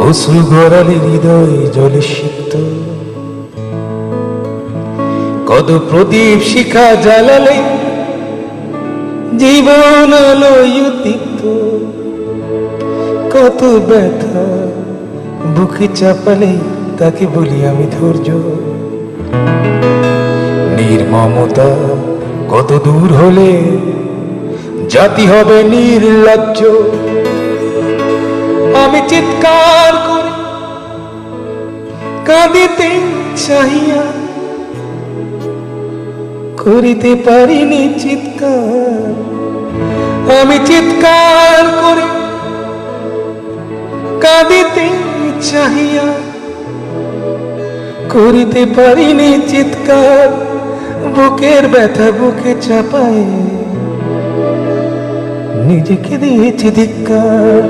অশ্রু গড়ালে হৃদয় জলে সিক্ত, কত প্রদীপ শিখা জ্বালালে জীবন আলোয় উদ্দীপ্ত, কত ব্যথা বুকে চাপালে তাকে বলি আমি ধৈর্য। নির্মমতা কত দূর হলে জাতি হবে নির্লজ্জ। আমি চিৎকার করে কাঁদিতে চাহিয়া করিতে পারিনি চিৎকার। আমি চিৎকার করে কাঁদিতে চাহিয়া করিতে পারিনি চিৎকার। বুকের ব্যথা বুকে চাপায় নিজেকে দিয়েছি ধিক্কার।